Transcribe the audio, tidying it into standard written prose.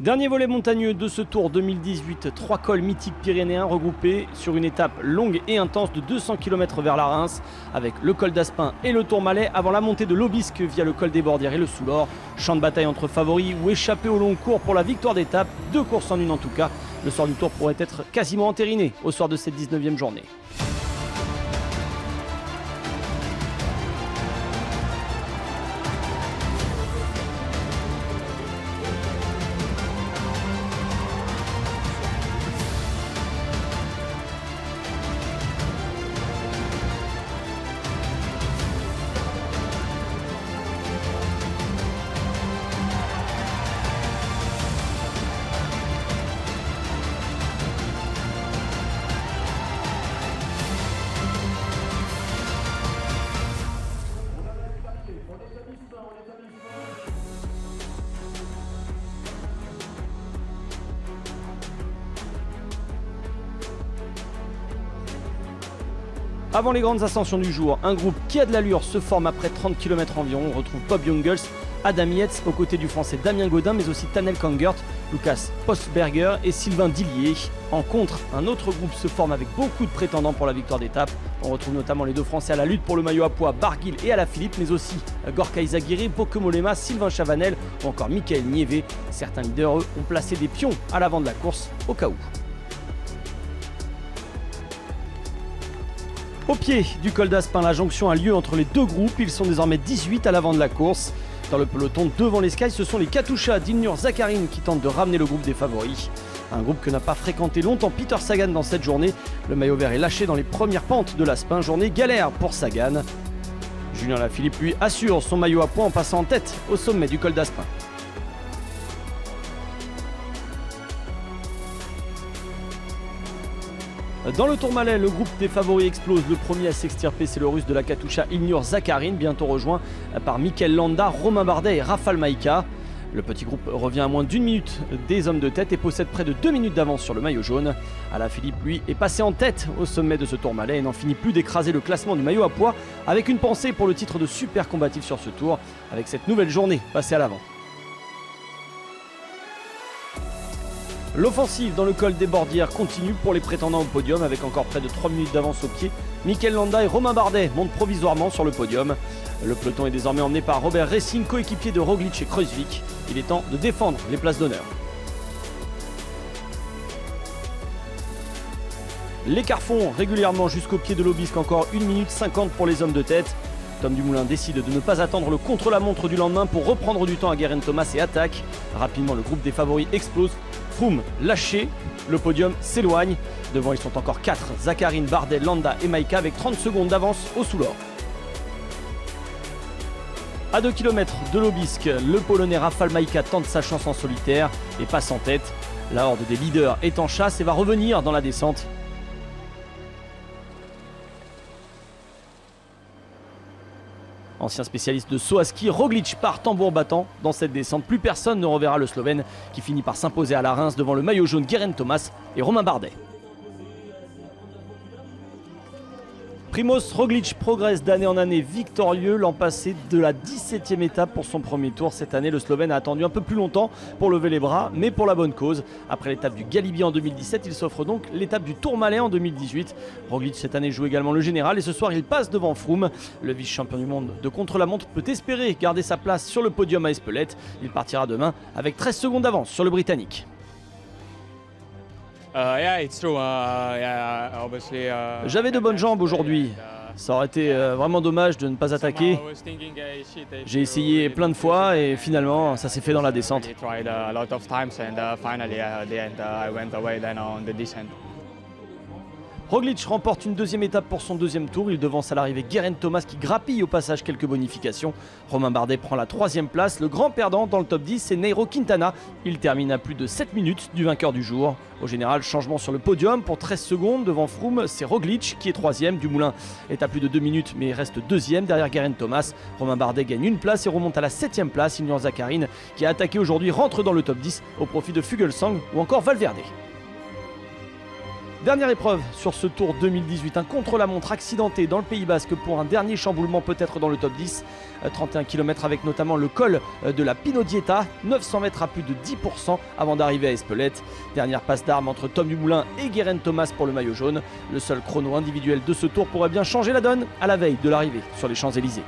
Dernier volet montagneux de ce Tour 2018, 3 cols mythiques pyrénéens regroupés sur une étape longue et intense de 200 km vers la Reims, avec le col d'Aspin et le Tourmalet avant la montée de l'Aubisque via le col des Bordières et le Soulor. Champ de bataille entre favoris ou échappés au long cours pour la victoire d'étape, 2 courses en une en tout cas. Le sort du Tour pourrait être quasiment entériné au soir de cette 19e journée. Avant les grandes ascensions du jour, un groupe qui a de l'allure se forme après 30 km environ. On retrouve Bob Jungels, Adam Yates aux côtés du français Damien Gaudin, mais aussi Tanel Kangert, Lucas Postberger et Sylvain Dillier. En contre, un autre groupe se forme avec beaucoup de prétendants pour la victoire d'étape. On retrouve notamment les deux français à la lutte pour le maillot à pois, Barguil et Alaphilippe, mais aussi Gorka Izagirre, Bokemolema, Sylvain Chavanel ou encore Michael Nieve. Certains leaders, eux, ont placé des pions à l'avant de la course au cas où. Au pied du col d'Aspin, la jonction a lieu entre les deux groupes. Ils sont désormais 18 à l'avant de la course. Dans le peloton devant les Sky, ce sont les Katusha d'Ilnur Zakarin qui tentent de ramener le groupe des favoris. Un groupe que n'a pas fréquenté longtemps Peter Sagan dans cette journée. Le maillot vert est lâché dans les premières pentes de l'Aspin. Journée galère pour Sagan. Julien Alaphilippe, lui, assure son maillot à pois en passant en tête au sommet du col d'Aspin. Dans le Tourmalet, le groupe des favoris explose. Le premier à s'extirper, c'est le russe de la Katusha Ilnur Zakarin, bientôt rejoint par Mikel Landa, Romain Bardet et Rafał Majka. Le petit groupe revient à moins d'1 minute des hommes de tête et possède près de 2 minutes d'avance sur le maillot jaune. Alaphilippe, lui, est passé en tête au sommet de ce Tourmalet et n'en finit plus d'écraser le classement du maillot à pois, avec une pensée pour le titre de super combatif sur ce tour, avec cette nouvelle journée passée à l'avant. L'offensive dans le col des Bordières continue pour les prétendants au podium avec encore près de 3 minutes d'avance au pied. Mikel Landa et Romain Bardet montent provisoirement sur le podium. Le peloton est désormais emmené par Robert Racing, coéquipier de Roglic et Kruijswijk. Il est temps de défendre les places d'honneur. L'écart fond régulièrement jusqu'au pied de l'Aubisque, encore 1 minute 50 pour les hommes de tête. Tom Dumoulin décide de ne pas attendre le contre-la-montre du lendemain pour reprendre du temps à Geraint Thomas et attaque. Rapidement, le groupe des favoris explose. Froome lâché, le podium s'éloigne. Devant, ils sont encore 4, Zakarin, Bardet, Landa et Majka avec 30 secondes d'avance au Soulor. À 2 km de l'Aubisque, le Polonais Rafał Majka tente sa chance en solitaire et passe en tête. La horde des leaders est en chasse et va revenir dans la descente. Ancien spécialiste de saut à ski, Roglic part tambour battant dans cette descente. Plus personne ne reverra le Slovène qui finit par s'imposer à la Reims devant le maillot jaune Geraint Thomas et Romain Bardet. Primoz Roglic progresse d'année en année victorieux. L'an passé, de la 17e étape pour son premier tour. Cette année, le Slovène a attendu un peu plus longtemps pour lever les bras, mais pour la bonne cause. Après l'étape du Galibier en 2017, il s'offre donc l'étape du Tourmalet en 2018. Roglic cette année joue également le général et ce soir il passe devant Froome. Le vice-champion du monde de contre-la-montre peut espérer garder sa place sur le podium à Espelette. Il partira demain avec 13 secondes d'avance sur le Britannique. J'avais de bonnes jambes aujourd'hui. Ça aurait été vraiment dommage de ne pas attaquer. J'ai essayé plein de fois et finalement ça s'est fait dans la descente. Roglic remporte une deuxième étape pour son deuxième tour. Il devance à l'arrivée Geraint Thomas qui grappille au passage quelques bonifications. Romain Bardet prend la troisième place. Le grand perdant dans le top 10, c'est Nairo Quintana. Il termine à plus de 7 minutes du vainqueur du jour. Au général, changement sur le podium pour 13 secondes. Devant Froome, c'est Roglic qui est troisième. Dumoulin est à plus de 2 minutes mais reste deuxième derrière Geraint Thomas. Romain Bardet gagne une place et remonte à la 7e place. Ilnur Zakarin, qui a attaqué aujourd'hui, rentre dans le top 10 au profit de Fuglsang ou encore Valverde. Dernière épreuve sur ce Tour 2018, un contre-la-montre accidenté dans le Pays Basque pour un dernier chamboulement peut-être dans le top 10. 31 km avec notamment le col de la Pinodieta, 900 mètres à plus de 10% avant d'arriver à Espelette. Dernière passe d'armes entre Tom Dumoulin et Guérin Thomas pour le maillot jaune. Le seul chrono individuel de ce Tour pourrait bien changer la donne à la veille de l'arrivée sur les Champs-Élysées.